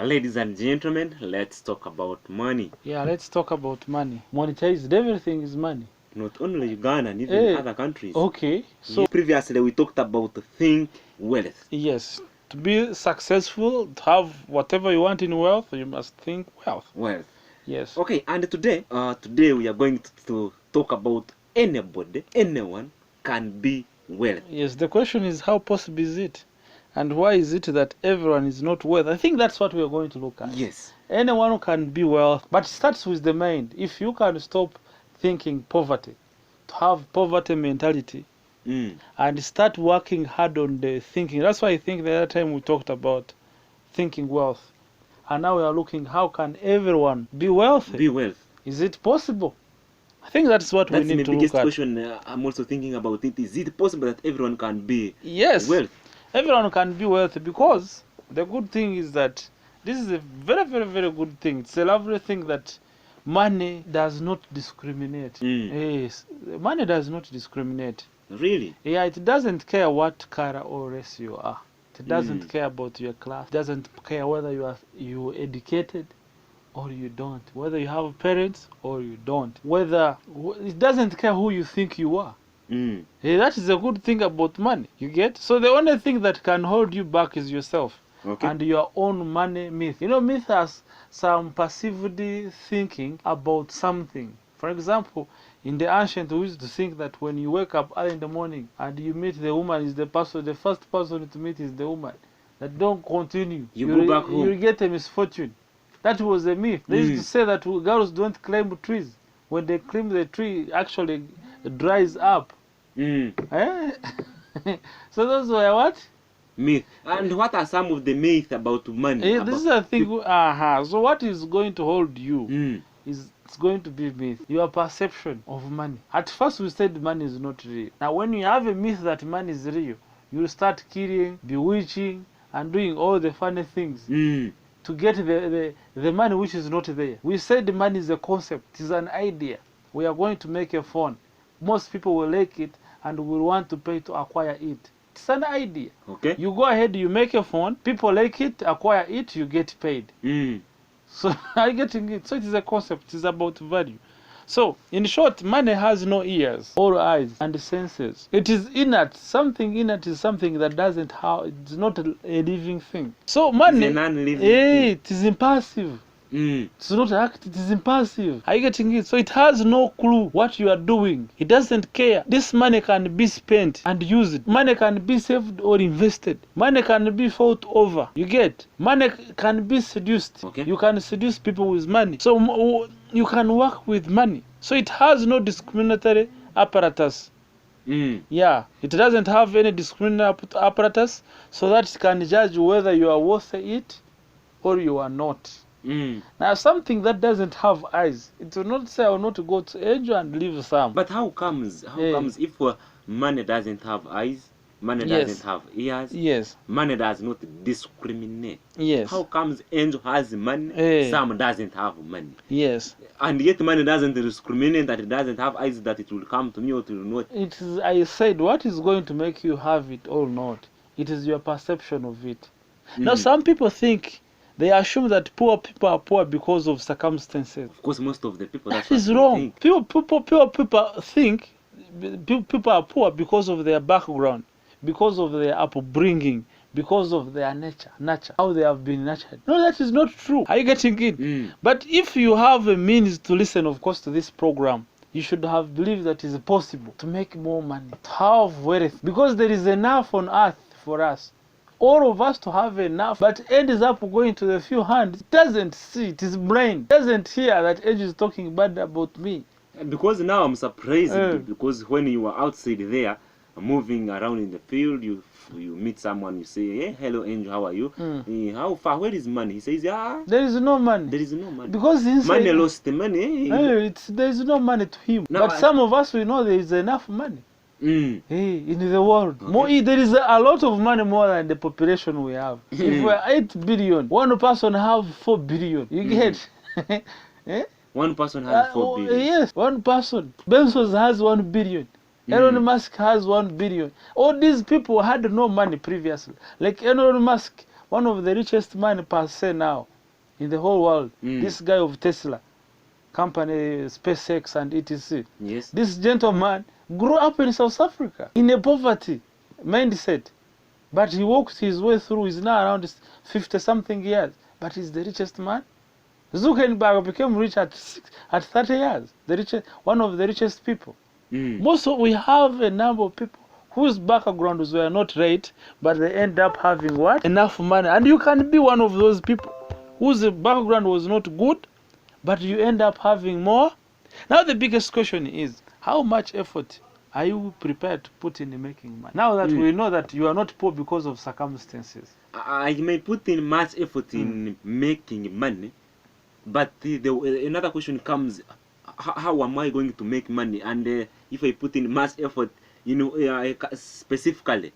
Ladies and gentlemen, let's talk about money. Yeah, let's talk about money. Monetized, everything is money. Not only Uganda and even other countries. Okay, so previously we talked about think wealth. yes, to be successful, to have whatever you want in wealth, you must think wealth. Wealth. Yes. Okay, and today we are going to talk about anyone can be wealthy. Yes, the question is how possible is it? And why is it that everyone is not wealthy? I think that's what we are going to look at. Yes. Anyone can be wealthy, but it starts with the mind. If you can stop thinking poverty, to have poverty mentality, and start working hard on the thinking. That's why I think the other time we talked about thinking wealth. And now we are looking how can everyone be wealthy? Be wealthy. Is it possible? I think that's what we need to look at. That's the biggest question I'm also thinking about it. Is it possible that everyone can be wealthy? Everyone can be wealthy, because the good thing is that this is a very, very, very good thing. It's a lovely thing that money does not discriminate. Yes, money does not discriminate. Really? Yeah, it doesn't care what color or race you are. It doesn't care about your class. It doesn't care whether you educated or you don't. Whether you have parents or you don't. It doesn't care who you think you are. That is a good thing about money. You get? So the only thing that can hold you back is yourself. Okay. And your own money myth. You know, myth has some perceived thinking about something. For example, in the ancient, we used to think that when you wake up early in the morning and you meet the woman, the first person to meet is the woman. That don't continue. You go back home. You get a misfortune. That was a myth. They used to say that girls don't climb trees. When they climb the tree, actually dries up. So those were what? Myth. And what are some of the myths about money? This is a thing. So what is going to hold you it's going to be myth. Your perception of money. At first we said money is not real. Now when you have a myth that money is real, you will start killing, bewitching, and doing all the funny things to get the money which is not there. We said money is a concept. It is an idea. We are going to make a phone. Most people will like it and will want to pay to acquire it. It's an idea. Okay. You go ahead, you make a phone, people like it, acquire it, you get paid. So are you getting it? So it is a concept, it is about value. So in short, money has no ears or eyes and senses. It is innate. Something innate is something that doesn't have, it's not a living thing. So money, it's a non-living thing. It is impassive. It's not act, it is impassive. Are you getting it? So it has no clue what you are doing. It doesn't care. This money can be spent and used. Money can be saved or invested. Money can be fought over. You get? Money can be seduced. Okay. You can seduce people with money. So you can work with money. So it has no discriminatory apparatus. Yeah, it doesn't have any discriminatory apparatus, so that it can judge whether you are worth it or you are not. Now something that doesn't have eyes, it will not say I will not go to angel and leave some. But how comes if money doesn't have eyes, money doesn't have ears, money does not discriminate? How comes angel has money, some doesn't have money? And yet money doesn't discriminate, that it doesn't have eyes, that it will come to me or it will not. It is, I said, what is going to make you have it or not? It is your perception of it. Now some people think, they assume that poor people are poor because of circumstances. Of course, most of the people. That is wrong. People think people are poor because of their background, because of their upbringing, because of their nature, how they have been nurtured. No, that is not true. Are you getting it? But if you have a means to listen, of course, to this program, you should have believed that it is possible to make more money, to have wealth, because there is enough on earth for us. All of us to have enough, but ends up going to the few hands. It doesn't see, it is brain. It doesn't hear that age is talking bad about me. Because now I'm surprised, because when you are outside there, moving around in the field, you meet someone, you say, hey, hello Angel, how are you? How far? Where is money? He says, there is no money. There is no money. Because money lost the money. There is no money to him. Now, but some of us, we know there is enough money. In the world. There is a lot of money more than the population we have. If we are 8 billion, one person have 4 billion. You get? One person has 4 billion. Yes, one person. Bezos has 1 billion. Elon Musk has 1 billion. All these people had no money previously. Like Elon Musk one of the richest man per se now in the whole world. This guy of Tesla company, SpaceX and etc. Yes. This gentleman grew up in South Africa in a poverty mindset, but he walked his way through. He's now around 50-something years, but he's the richest man. Zuckerberg became rich at 30 years, one of the richest people. Also, we have a number of people whose backgrounds were not right, but they end up having what? Enough money. And you can be one of those people whose background was not good, but you end up having more. Now the biggest question is, how much effort are you prepared to put in making money? Now that we know that you are not poor because of circumstances. I may put in much effort in making money, but another question comes, how am I going to make money? And if I put in much effort, specifically,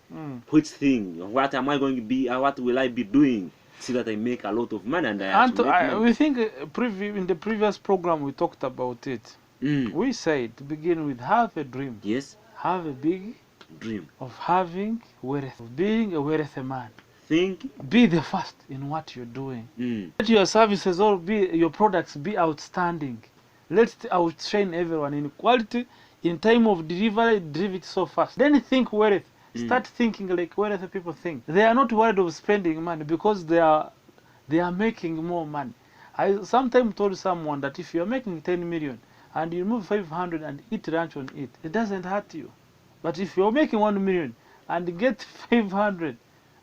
which thing, what am I going to be, what will I be doing so that I make a lot of money? And we think in the previous program we talked about it. We said to begin with, have a dream. Yes. Have a big dream of having wealth, of being a wealthy man. Be the first in what you're doing. Let your services or your products be outstanding. Let's outshine everyone in quality, in time of delivery, deliver it so fast. Then think wealth. Start thinking like wealthy people think. They are not worried of spending money because they are making more money. I sometimes told someone that if you're making 10 million and you move 500 and eat lunch on it, it doesn't hurt you. But if you're making 1 million and get 500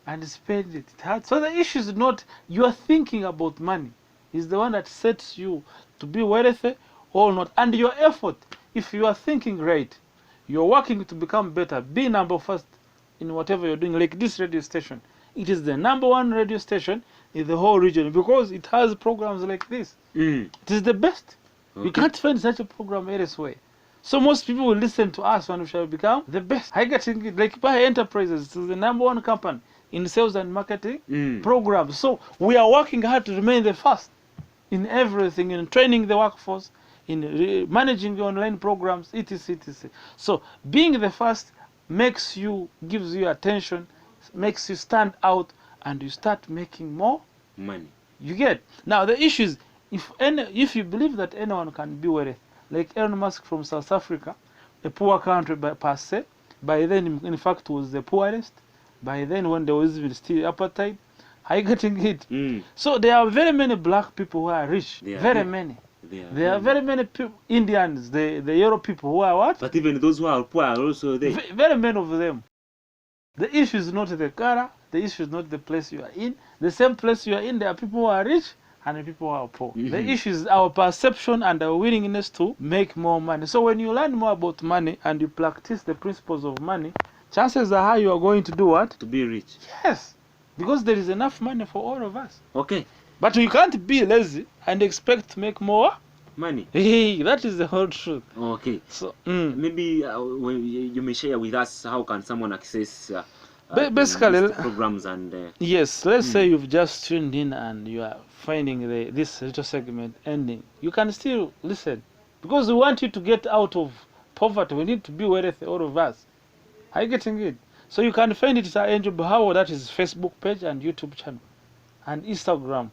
and spend it, it hurts. So the issue is not you are thinking about money. It's the one that sets you to be wealthy or not. And your effort, if you are thinking right, you're working to become better, be number first in whatever you're doing. Like this radio station, it is the #1 radio station in the whole region because it has programs like this. It is the best. You can't find such a program elsewhere. So most people will listen to us when we shall become the best. I get it, like by Enterprises, it is the #1 company in sales and marketing programs. So we are working hard to remain the first in everything, in training the workforce, in managing the online programs, etc. etc. So being the first gives you attention, makes you stand out, and you start making more money. You get? Now the issue is, if you believe that anyone can be wealthy, like Elon Musk from South Africa, a poor country per se, by then in fact was the poorest, by then when there was even still apartheid, are you getting it? So there are very many black people who are rich, very many. There are very many people, Indians, the Europe people who are what? But even those who are poor are also there. Very many of them. The issue is not the color, the issue is not the place you are in. The same place you are in, there are people who are rich and people who are poor. The issue is our perception and our willingness to make more money. So when you learn more about money and you practice the principles of money, chances are high you are going to do what? To be rich. Yes, because there is enough money for all of us. Okay. But you can't be lazy and expect to make more money. Hey, that is the whole truth. Okay. So maybe you may share with us how can someone access basically programs and yes, let's say you've just tuned in and you are finding this little segment ending. You can still listen because we want you to get out of poverty. We need to be wealthy, all of us. Are you getting it? So you can find it at Angel Bahawa, that is Facebook page and YouTube channel and Instagram.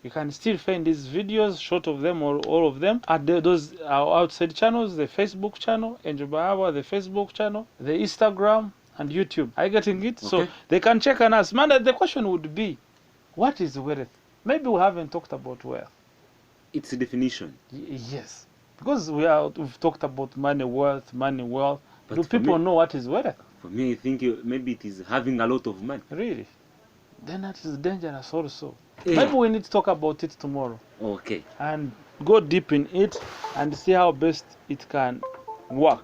You can still find these videos, short of them or all of them, at those outside channels, the Facebook channel, Angel Bahawa, the Facebook channel, the Instagram, and YouTube. Are you getting it? Okay. So they can check on us. Man, the question would be, what is wealth? Maybe we haven't talked about wealth. It's a definition. Yes. Because we've talked about money, wealth. But do people know what is wealth? For me, I think maybe it is having a lot of money. Really? Then that is dangerous also. Yeah. Maybe we need to talk about it tomorrow. Okay. And go deep in it and see how best it can work.